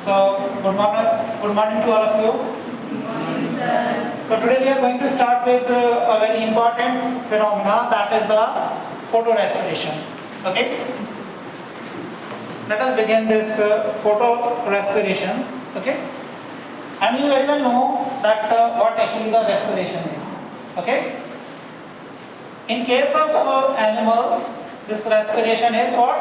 Good morning to all of you. So today we are going to start with a very important phenomena, that is the photorespiration. Okay. Let us begin this photorespiration. Okay. And you very well know that what actually the respiration is. Okay. In case of animals, this respiration is what?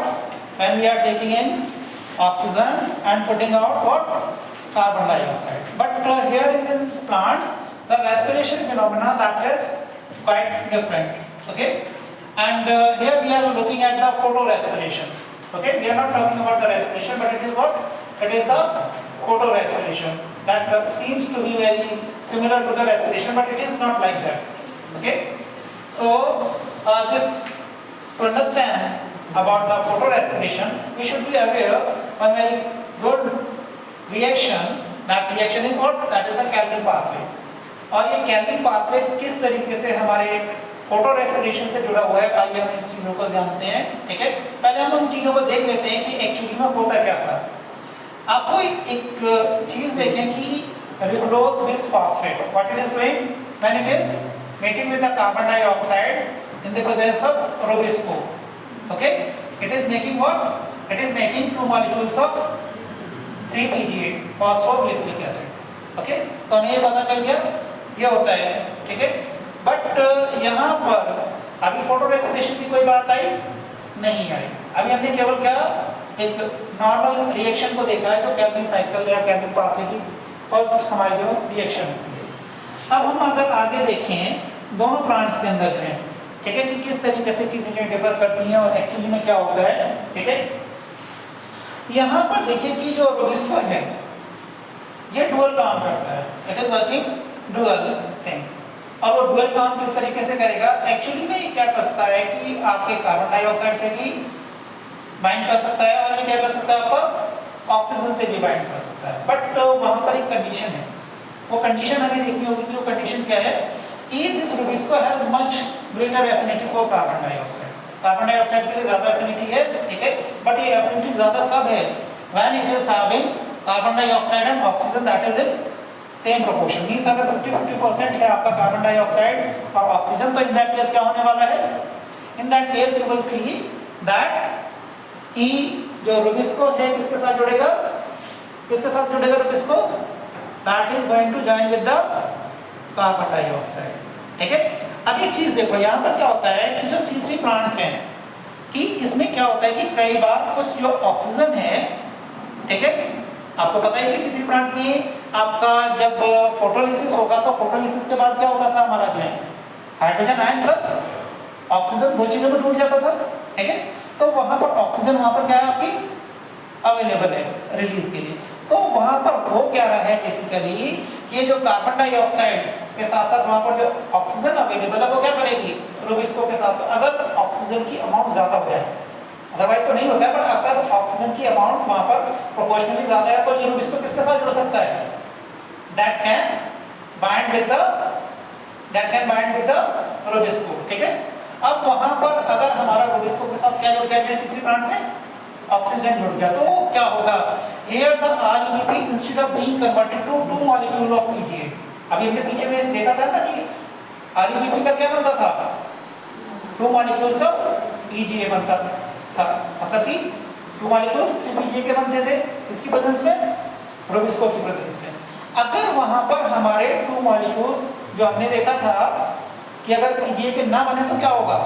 When we are taking in oxygen and putting out what? Carbon dioxide. But here in these plants, the respiration phenomena that is quite different. Okay. And here we are looking at the photorespiration. Okay. We are not talking about the respiration, but it is what? It is the photorespiration. That seems to be very similar to the respiration, but it is not like that. Okay. So to understand about the photorespiration, we should be aware one very good reaction. That reaction is what? That is the Calvin pathway. और ये Calvin pathway किस तरीके से हमारे फोटोरेस्पिरेशन से जुड़ा हुआ है, आइए हम इस चीजों को जानते हैं. ठीक है. पहले हम उन चीजों को देख लेते हैं कि एक्चुअली में होता क्या था. आपको एक चीज देखें कि ribulose bisphosphate, what it is doing when it is meeting with the carbon dioxide in the presence of Rubisco. Okay, it is making what? It is making two molecules of 3-PGA, phosphoglyceric acid. Okay, तो हमें ये पता चल गया ये होता है. ठीक है. बट यहाँ पर अभी फोटोरेस्पिरेशन की कोई बात आई नहीं आई. अभी हमने केवल क्या एक नॉर्मल रिएक्शन को देखा है, जो कैल्विन साइकिल या कैल्विन पाथवे की फर्स्ट हमारी जो रिएक्शन होती है. अब हम अगर आगे देखें दोनों प्लांट्स के अंदर जो है, ठीक है, कि किस तरीके से चीजें जो डिफर करती हैं और एक्चुअली में क्या होता है. ठीक है. यहाँ पर देखिए कि जो रुबिस्को है ये डुअल काम करता है. It is working dual thing. और वो डुअल काम किस तरीके से करेगा? एक्चुअली में ये क्या करता है कि आपके कार्बन डाइऑक्साइड से भी बाइंड कर सकता है और ये क्या कर सकता है आपका ऑक्सीजन से भी बाइंड कर सकता है. बट वहाँ पर एक कंडीशन है. वो कंडीशन हमें देखनी होगी कि वो कंडीशन क्या है कि this Rubisco has much greater affinity for carbon dioxide. Carbon dioxide के लिए ज्यादा एफिनिटी है. ठीक है. बट ये एफिनिटी ज्यादा कब है? When it is having carbon dioxide and oxygen that is in same proportion. Means अगर 50-50% है आपका कार्बन डाइऑक्साइड और ऑक्सीजन, तो इन दैट केस क्या होने वाला है? In that case you will see that कि जो रुबिस्को है किसके साथ जुड़ेगा? किसके साथ जुड़ेगा Rubisco? That is going to join with the carbon dioxide. ठीक है. अब एक चीज देखो यहाँ पर क्या होता है कि जो C3 प्लांट्स हैं कि इसमें क्या होता है कि कई बार कुछ जो ऑक्सीजन है, ठीक है, आपको पता है कि C3 प्लांट में आपका जब फोटोलिसिस होगा तो फोटोलिसिस के बाद क्या होता था हमारा जो है हाइड्रोजन आयन प्लस ऑक्सीजन दो चीजों में टूट जाता था. ठीक है. तो वहां पर ऑक्सीजन वहां पर क्या है आपकी अवेलेबल है रिलीज के लिए. तो वहां पर हो क्या रहा है बेसिकली, ये जो कार्बन डाइऑक्साइड के साथ साथ वहां पर जो ऑक्सीजन अवेलेबल है वो क्या करेगी रुबिस्को के साथ. अगर ऑक्सीजन की अमाउंट ज्यादा हो जाए, अदरवाइज तो नहीं होता है, बट अगर ऑक्सीजन की अमाउंट वहां पर प्रोपोर्शनली ज्यादा है तो ये रुबिस्को किसके साथ जुड़ सकता है? That can bind with the Rubisco. ठीक है. अब वहां पर अगर हमारा रुबिस्को के साथ क्या जुड़ गया C3 प्लांट में? ऑक्सीजन जुड़ गया. तो क्या होगा? Here the RUBP instead of being converted to 2 molecule of PGA. अभी हमने पीछे में देखा था ना कि RUBP का क्या बनता था? 2 molecules of PGA बनता था. मतलब कि 2 molecules 3-PGA के बनते थे. इसकी प्रेजेंस में, रुबिस्को की प्रेजेंस में. अगर वहां पर हमारे 2 molecules जो हमने देखा था कि अगर PGA के ना बने तो क्या होगा?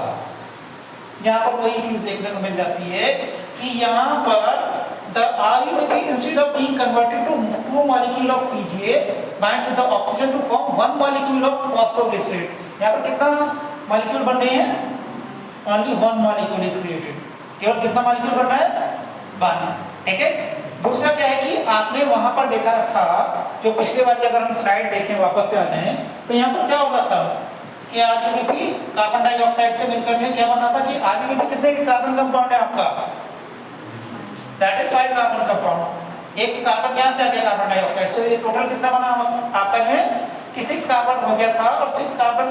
यहाँ पर वही चीज देखने को मिल जाती है कि यहाँ पर the RUBP instead of being converted to 2 molecule of PGA binds with the oxygen to form 1 molecule of phosphoglycerate. यहाँ पर कितना मॉलिक्यूल बन रहे हैं? Only 1 molecule is created. केवल कितना मॉलिक्यूल बन रहा है? 1. ठीक है. दूसरा क्या है कि आपने वहां पर देखा था जो पिछले वाली अगर हम स्लाइड देखें वापस से आते हैं तो यहाँ पर क्या होगा था कि RUBP कार्बन डाइऑक्साइड से मिलकर में क्या बना था कि RUBP कितने कार्बन कंपाउंड है आपका? That is 5 carbon compound. एक कार्बन यहाँ से आ गया कार्बन डाइऑक्साइड से, ये टोटल कितना बना आपका है कि 6 कार्बन हो गया था. और 6 कार्बन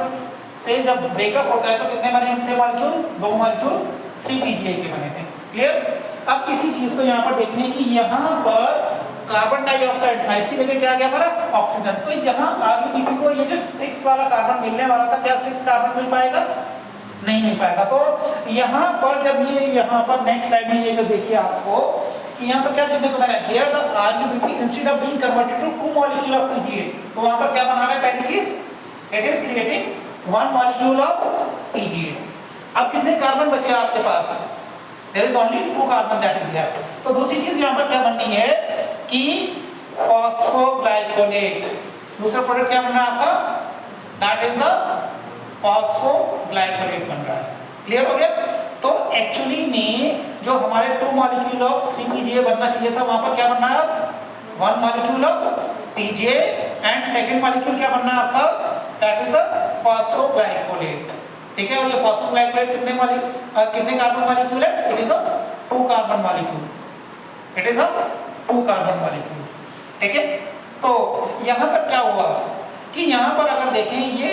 से जब ब्रेकअप होता है तो कितने बने थे मॉलिक्यूल? 2 मॉलिक्यूल 3-PGA के बने थे. क्लियर. अब किसी चीज को यहाँ पर देखने की यहाँ पर कार्बन डाइऑक्साइड था, इसकी जगह क्या आ गया हमारा ऑक्सीजन। तो यहाँ RuBP को ये जो 6 वाला कार्बन मिलने वाला था, क्या 6 कार्बन मिल पाएगा? नहीं मिल पाएगा। तो यहाँ पर जब ये यहाँ पर नेक्स्ट स्लाइड में ये जो देखिए आपको कि यहाँ पर क्या देखने को मिला, here the RuBP instead of being converted to 2 molecule of PGA, तो वहाँ पर क्या बना रहा है पहली चीज, it is creating 1 molecule of PGA। अब कितने कार्बन बचे आपके पास? There is only 2 carbon that is left. तो दूसरी चीज यहाँ पर क्या बननी है कि फॉस्फोग्लाइकोलेट, दूसरा प्रोडक्ट क्या बन रहा है आपका, दैट इज द फॉस्फोग्लाइकोलेट बन रहा है। क्लियर हो गया? तो एक्चुअली में जो हमारे 2 मॉलिक्यूल ऑफ 3PGA बनना चाहिए था, वहां पर क्या बनना है, 1 molecule of PGA and second molecule क्या बनना है आपका, दैट इज द फॉस्फोग्लाइकोलेट। ठीक है, और ये फॉस्फोग्लाइकोलेट कितने कार्बन मॉलिक्यूल है, it is a 2 carbon molecule, it is a 2 carbon molecule. ठीक है, तो यहाँ पर क्या हुआ कि यहाँ पर अगर देखें ये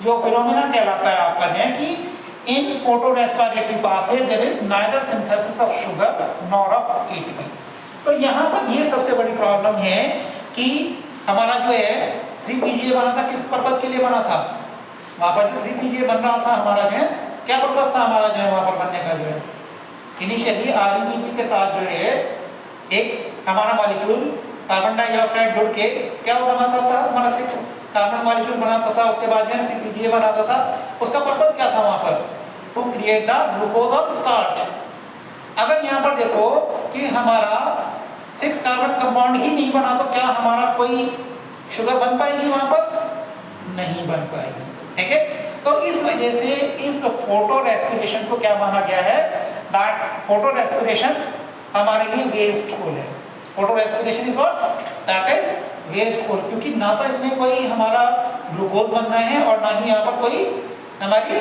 जो फिनोमेना कहलाता है आपका है कि in photorespiratory pathway there is neither synthesis of sugar nor of ATP। तो यहाँ पर ये सबसे बड़ी प्रॉब्लम है कि हमारा जो है 3PGA बना था, किस पर्पस के लिए बना था, वहाँ पर जो 3PGA बन रहा था हमारा जो है क्या पर्पस था हमारा जो है वहाँ पर बनने का, जो है इनिशियली RuBP के साथ जो है एक हमारा मॉलिक्यूल कार्बन डाइऑक्साइड जुड़ के क्या बनाता था, हमारा 6 कार्बन मॉलिक्यूल बनाता था, उसके बाद में 3PGA बनाता था। उसका पर्पस क्या था वहाँ पर, टू क्रिएट द ग्लूकोज और स्टार्च। अगर यहाँ पर देखो कि हमारा 6 कार्बन कंपाउंड ही नहीं बना तो क्या हमारा कोई शुगर बन पाएगी वहाँ पर, नहीं बन पाएगी। ठीक है, तो इस वजह से इस फोटो रेस्पिरेशन को क्या माना गया है, दैट फोटो रेस्पिरेशन हमारे लिए वेस्टफुल है। Photo respiration is what, that is wasteful, क्योंकि ना तो इसमें कोई हमारा ग्लूकोज बनना है और ना ही यहाँ पर कोई हमारी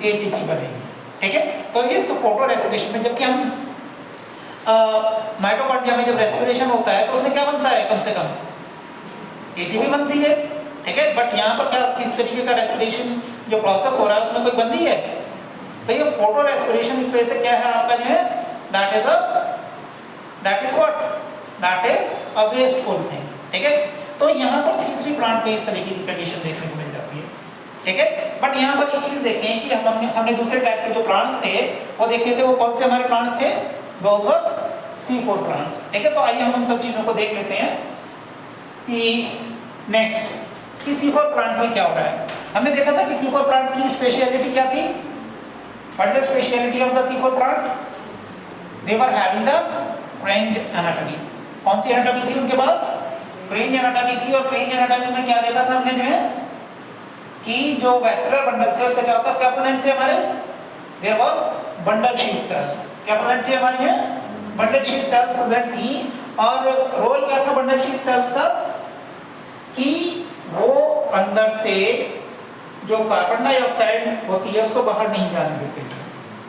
ATP बनेगी। ठीक है, तो इस फोटो रेस्पिरेशन में जबकि हम माइटोकॉन्ड्रिया में जब रेस्पिरेशन होता है तो उसमें क्या बनता है, कम से कम ATP बनती है। ठीक है, बट यहाँ पर क्या किस तरीके का रेस्पिरेशन जो प्रोसेस हो रहा है उसमें कोई बन रही है, तो ये फोटो रेस्पिरेशन इस वजह से क्या है आपका जो है, that is what, that is a wasteful thing. ठीक है, तो यहाँ पर C3 प्लांट में इस तरीके की कंडीशन देखने को मिल जाती है। ठीक है, बट यहाँ पर एक चीज देखें कि हमने दूसरे टाइप के जो प्लांट्स थे वो देखे थे, वो कौन से हमारे प्लांट्स थे, दोज वर C4 प्लांट्स। ठीक है, तो आइए हम उन सब चीजों को देख लेते हैं कि नेक्स्ट कि C4 प्लांट में क्या हो रहा है। हमने देखा था कि C4 प्लांट की स्पेशलिटी क्या थी, what is the speciality of the C4 plant, they were having the Kranz anatomy. कौन सी एनाटॉमी थी उनके पास, क्रेंज एनाटॉमी थी। और क्रेंज एनाटॉमी में क्या देखा था हमने जो है कि जो वेस्कुलर बंडल थे उसके चारों तरफ क्या प्रेजेंट थे हमारे, there was bundle sheath cells, क्या प्रेजेंट थे हमारे यहाँ, बंडल शीट सेल्स प्रेजेंट थी। और रोल क्या था बंडल शीट सेल्स का, कि वो अंदर से जो कार्बन डाइऑक्साइड होती है उसको बाहर नहीं जाने देते।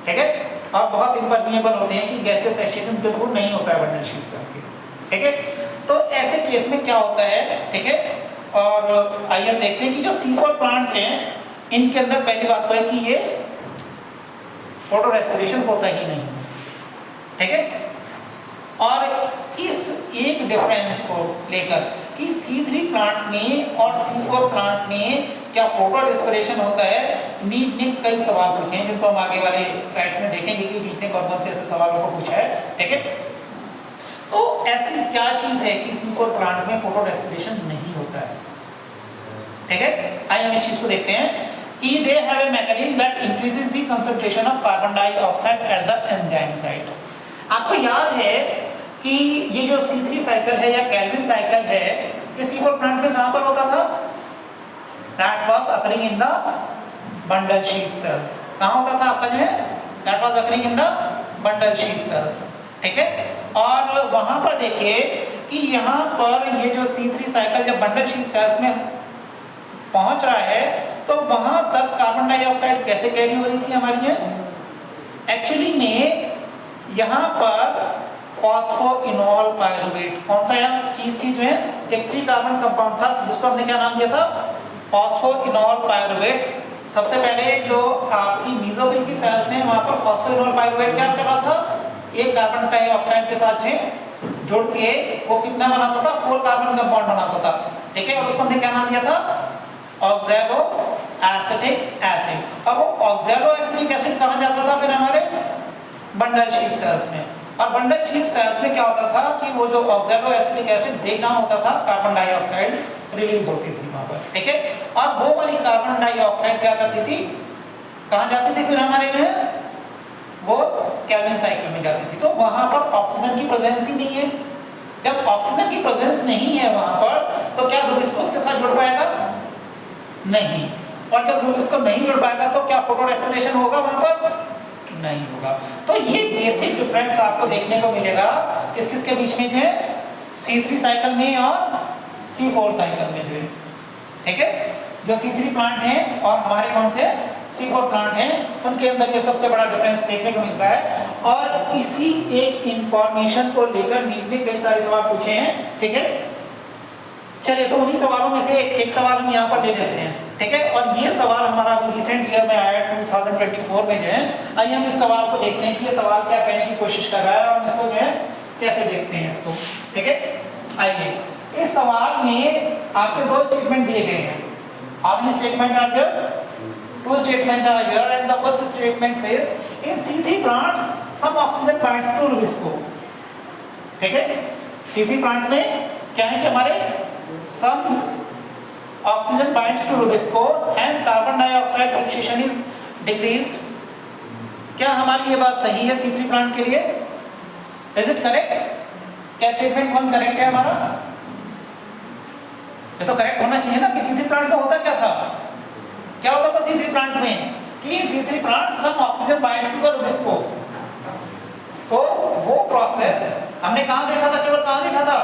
ठीक है, और बहुत इम्परमिएबल होते हैं कि गैसेस एक्सचेंज बिल्कुल नहीं होता है बंडल शीट सेल के। ठीक है, तो ऐसे केस में क्या होता है, ठीक है, और आइए हम देखते हैं कि जो C4 प्लांट्स हैं इनके अंदर पहली बात तो है कि ये फोटो रेस्पिरेशन होता ही नहीं। ठीक है, और इस एक डिफरेंस को लेकर कि C3 प्लांट में और C4 प्लांट में क्या फोटो रेस्पिरेशन होता है, नीट ने कई सवाल पूछे हैं जिनको हम आगे वाले स्लाइड्स में देखेंगे कि नीट ने कौन कौन से ऐसे सवालों को पूछा है। ठीक है, तो ऐसी क्या चीज है कि C4 प्लांट में फोटो रेस्पिरेशन नहीं होता है। ठीक है, आइए हम इस चीज को देखते हैं कि they have a mechanism that increases the concentration of carbon dioxide at the enzyme site. आपको याद है कि ये जो C3 साइकिल है या कैल्विन साइकिल है, ये C4 प्लांट में कहां पर होता था, that was occurring in the bundle sheath sales. कहां होता था आपका जो है, that was occurring in the bundle sheath sales. ठीक है, और वहां पर देखिए कि यहाँ पर ये जो C3 साइकिल जब बंडल शीट सेल्स में पहुंच रहा है तो वहां तक कार्बन डाइऑक्साइड कैसे कैरी हो रही थी हमारी है, एक्चुअली में यहाँ पर फॉस्फोइनोल पायरुवेट कौन सा चीज थी जो है, एक 3 कार्बन कंपाउंड था जिसको हमने क्या नाम दिया था, फॉस्फोइनोल पायरुवेट। सबसे पहले जो आपकी मीसोफिल की सेल्स हैं वहां पर फॉस्फोइनोल पायरुवेट क्या कर रहा था, एक कार्बन डाइऑक्साइड के साथ जुड़ के वो कितना बनाता था, 4 कार्बन कंपाउंड बनाता था, ठीक है। और उसको हमने क्या नाम दिया था, ऑक्सैलो एसिटिक एसिड। अब वो ऑक्सैलो एसिटिक एसिड कहाँ जाता था फिर हमारे बंडल शीथ सेल्स में, और बंडल शीथ सेल्स में क्या होता था कि वो जो oxalo acetic acid break down होता था, कार्बन डाइऑक्साइड रिलीज होती थी वहां पर, ठीक है। और वो वाली कार्बन डाइऑक्साइड क्या करती थी, कहाँ जाती थी फिर हमारे में, वो कैल्विन साइकिल में जाती थी। तो वहां पर ऑक्सीजन की प्रेजेंस ही नहीं है। जब ऑक्सीजन की प्रेजेंस नहीं है वहां पर, तो क्या रुबिस्को उसके साथ जुड़ पाएगा, नहीं। और जब रुबिस्को नहीं जुड़ पाएगा तो क्या फोटो रेस्पिरेशन होगा वहां पर, नहीं होगा। तो ये बेसिक डिफरेंस आपको देखने को मिलेगा किस किस के बीच में जो है, C3 साइकिल में और C4 साइकिल में जो है, ठीक है। जो C3 प्लांट है और हमारे कौन से C4 प्लांट हैं, उनके अंदर ये सबसे बड़ा डिफरेंस देखने को मिलता है। और इसी एक इंफॉर्मेशन को लेकर नीट ने कई सारे सवाल पूछे हैं, ठीक है। चलिए तो उन्हीं सवालों में से एक सवाल हम यहाँ पर ले लेते हैं, ठीक है। और ये सवाल हमारा अभी रिसेंट ईयर में आया 2024 में जो है। आइए हम इस सवाल को देखते हैं कि ये सवाल क्या कहने की कोशिश कर रहा है और हम इसको जो है कैसे देखते हैं इसको, ठीक है। आइए, इस सवाल में आपके दो स्टेटमेंट दिए गए हैं। आपने statement are here, two statements are here, and the first statement says in C3 plants some oxygen binds to rubisco, ठीक है। C3 प्लांट में क्या है कि हमारे some oxygen binds to rubisco, hence carbon dioxide fixation is decreased। क्या हमारी ये बात सही है C3 प्लांट के लिए, is it correct? क्या स्टेटमेंट 1 करेक्ट है हमारा, ये तो करेक्ट होना चाहिए ना। कि C3 प्लांट में होता क्या था, क्या होता था C3 प्लांट में कि C3 plant some oxygen binds to the RuBisCO. तो वो प्रोसेस हमने कहां देखा था, केवल कहां देखा था,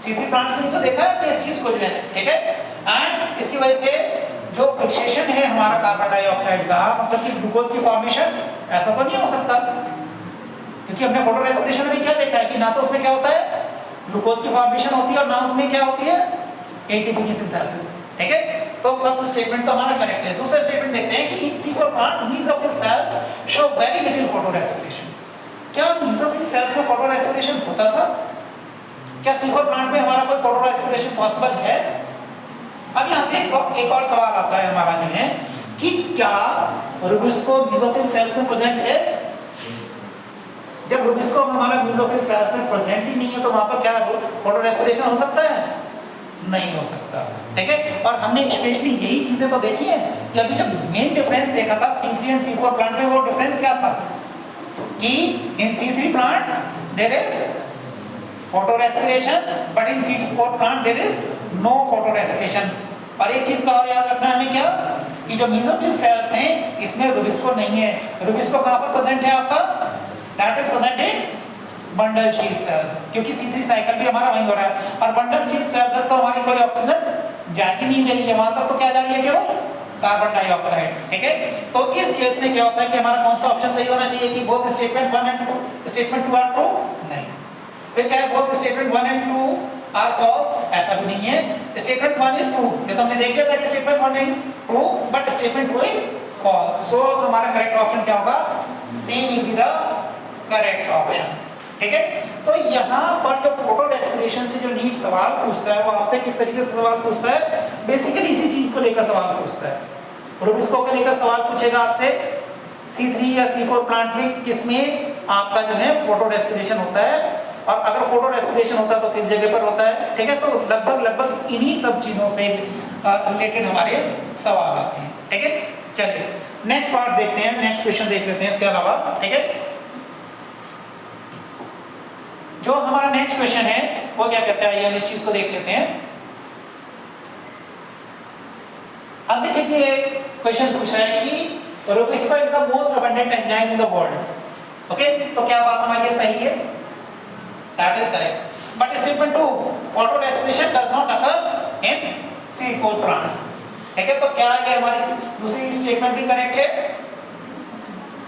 C3 प्लांट्स में तो देखा है इस चीज को जो है, ठीक है। एंड इसकी वजह से जो फिक्सेशन है हमारा कार्बन डाइऑक्साइड का, मतलब कि ग्लूकोज की फॉर्मेशन, ऐसा तो नहीं हो सकता, क्योंकि हमने फोटो रेस्पिरेशन में क्या देखा है कि ना तो उसमें क्या होता है ग्लूकोज की फॉर्मेशन होती है और ना उसमें क्या होती है एटीपी की सिंथेसिस, ठीक है। तो फर्स्ट स्टेटमेंट तो हमारा करेक्ट है। दूसरा स्टेटमेंट देखते हैं कि इन C4 plant mesophyll cells show very little photo respiration. क्या मेसोफिल सेल्स में फोटो रेस्पिरेशन होता था, क्या C4 प्लांट में हमारा कोई फोटो रेस्पिरेशन पॉसिबल है। अब यहाँ से एक और सवाल आता है हमारा जो है कि क्या रुबिस्को मेसोफिल सेल्स में प्रेजेंट है। जब रुबिस्को हमारा मेसोफिल सेल्स में प्रेजेंट ही नहीं है तो वहां पर क्या फोटो रेस्पिरेशन हो सकता है, नहीं हो सकता, ठीक है। और हमने स्पेशली यही चीजें तो देखी है कि अभी जब मेन डिफरेंस देखा था C3 एंड C4 प्लांट में, वो डिफरेंस क्या था कि in C3 plant there is photo respiration but in C4 plant there is no photo respiration. और एक चीज का और याद रखना है हमें क्या कि जो मेसोफिल सेल्स हैं इसमें रुबिस्को नहीं है। रुबिस्को कहां पर प्रेजेंट है आपका, that is present in bundle sheath sales, क्योंकि C3 साइकिल भी हमारा वहीं हो रहा है। और बंडल शीथ सेल तक तो हमारी कोई ऑक्सीजन जा ही नहीं रही है, वहां तक तो क्या जा रही है केवल कार्बन डाइऑक्साइड, ठीक है। तो इस केस में क्या होता है कि हमारा कौन सा ऑप्शन सही होना चाहिए कि both statement 1 and 2, statement 2 are true, नहीं। फिर क्या है both statement 1 and 2 are false, ऐसा भी नहीं है। स्टेटमेंट 1 इज ट्रू, ये तो हमने देख लिया था कि statement 1 is true but statement 2 is false. So हमारा करेक्ट ऑप्शन क्या होगा, C will be the correct option, ठीक है। तो यहाँ पर जो फोटो रेस्पिरेशन से जो नीट सवाल पूछता है वो आपसे किस तरीके से सवाल पूछता है, बेसिकली इसी चीज को लेकर सवाल पूछता है। रुबिस्को को लेकर सवाल पूछेगा आपसे C3 या C4 प्लांट में किसमें आपका जो है फोटो रेस्पिरेशन होता है, और अगर फोटो रेस्पिरेशन होता है तो किस जगह पर होता है, ठीक है। तो लगभग इन्हीं सब चीजों से रिलेटेड हमारे सवाल आते हैं, ठीक है। चलिए नेक्स्ट पार्ट देखते हैं, नेक्स्ट क्वेश्चन देख लेते हैं इसके अलावा, ठीक है। जो हमारा नेक्स्ट क्वेश्चन है वो क्या कहता है, हम इस चीज को देख लेते हैं। अब देखिए कि क्वेश्चन पूछ रहा है कि Rubisco is the most abundant enzyme in the world, okay. तो क्या बात हमारी ये सही है, that is correct. But statement 2 photo respiration does not occur in C4 plants, ठीक है। तो क्या ये हमारी दूसरी स्टेटमेंट भी करेक्ट है,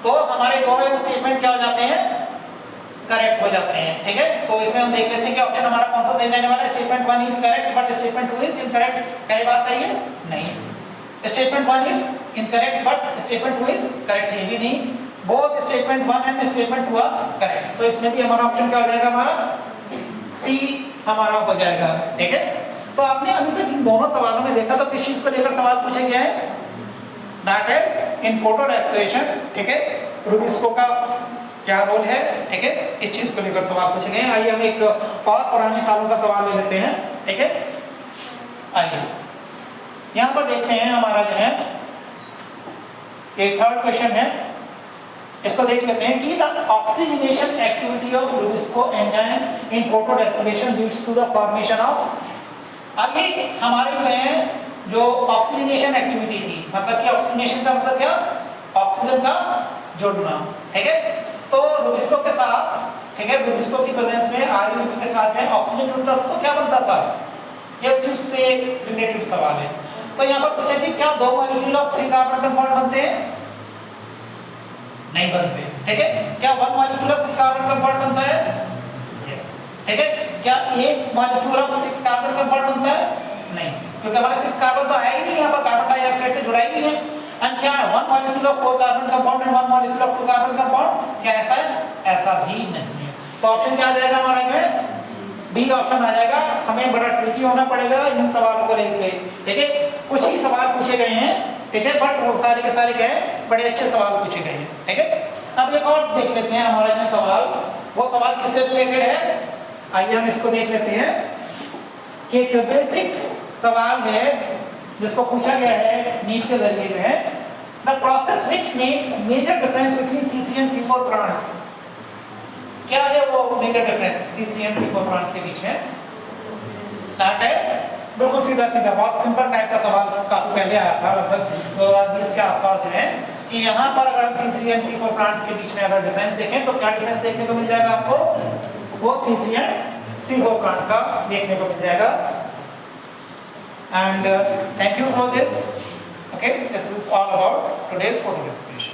तो हमारे दोनों स्टेटमेंट क्या हो जाते हैं, करेक्ट हो जाते हैं, ठीक है। तो इसमें हम देख लेते हैं कि ऑप्शन हमारा कौन सा सही रहने वाला है। Statement 1 is correct but statement 2 is incorrect. क्या ये बात सही है, नहीं। Statement 1 is incorrect but statement 2 is correct, ये भी नहीं। Both statement 1 and statement 2 are correct. तो इसमें भी हमारा ऑप्शन क्या हो जाएगा, हमारा सी हमारा हो जाएगा, ठीक है। तो आपने अभी तक इन दोनों सवालों में देखा तो किस चीज को लेकर सवाल पूछे गए हैं, that is in photo respiration, ठीक है। रूबिस्को का क्या रोल है, ठीक है, इस चीज को लेकर सवाल पूछे गए हैं। आइए हम एक और पुराने सालों का सवाल ले लेते हैं, ठीक है। आइए यहाँ पर देखते हैं, हमारा जो है ये थर्ड क्वेश्चन है, इसको देख लेते हैं कि the oxygenation activity of rubisco enzyme in photo respiration leads to the formation of. अभी हमारे जो है जो ऑक्सीजनेशन एक्टिविटी थी, मतलब कि ऑक्सीजनेशन का मतलब क्या, ऑक्सीजन का जुड़ना, ठीक है। तो रूबिस्को के साथ, ठीक है, रूबिस्को की प्रेजेंस में आरयूबी के साथ में ऑक्सीजन जुड़ता था तो क्या बनता था, ये उससे रिलेटेड सवाल है। तो यहाँ पर पूछा कि क्या 2 मॉलिक्यूल ऑफ 3 कार्बन कंपाउंड बनते हैं, नहीं बनते, ठीक है। क्या 1 मॉलिक्यूल ऑफ 3 कार्बन कंपाउंड बनता है, यस, ठीक है। क्या 1 मॉलिक्यूल ऑफ 6 कार्बन कंपाउंड बनता है, नहीं, क्योंकि हमारा 6 कार्बन तो आया ही नहीं, यहाँ पर कार्बन डाइऑक्साइड से जुड़ा ही नहीं है। एंड क्या 1 molecule of 4 carbon compound and 1 molecule of 2 carbon compound, क्या ऐसा है, ऐसा भी नहीं है। तो ऑप्शन क्या आ जाएगा हमारा में, बी ऑप्शन आ जाएगा। हमें बड़ा ट्रिकी होना पड़ेगा इन सवालों को लेकर, ठीक है। कुछ ही सवाल पूछे गए हैं, ठीक है, बट वो सारे के सारे क्या है, बड़े अच्छे सवाल पूछे गए हैं, ठीक है। अब एक और देख लेते हैं हमारा जो सवाल, वो सवाल किससे रिलेटेड है, आइए हम इसको देख लेते हैं कि एक बेसिक सवाल है जिसको पूछा गया है नीट के जरिए जो है, the process which makes major difference between C3 and C4 plants. क्या है वो major difference C3 and C4 plants के बीच में, दैट इज, बिल्कुल सीधा सीधा बहुत सिंपल टाइप का सवाल काफी पहले आया था, लगभग 2020 के आसपास जो है, कि यहाँ पर अगर हम C3 एंड C4 प्लांट्स के बीच में अगर डिफरेंस देखें तो क्या डिफरेंस देखने को मिल जाएगा आपको, वो C3 एंड C4 प्लांट का देखने को मिल जाएगा। And thank you for this, okay, this is all about today's photo respiration.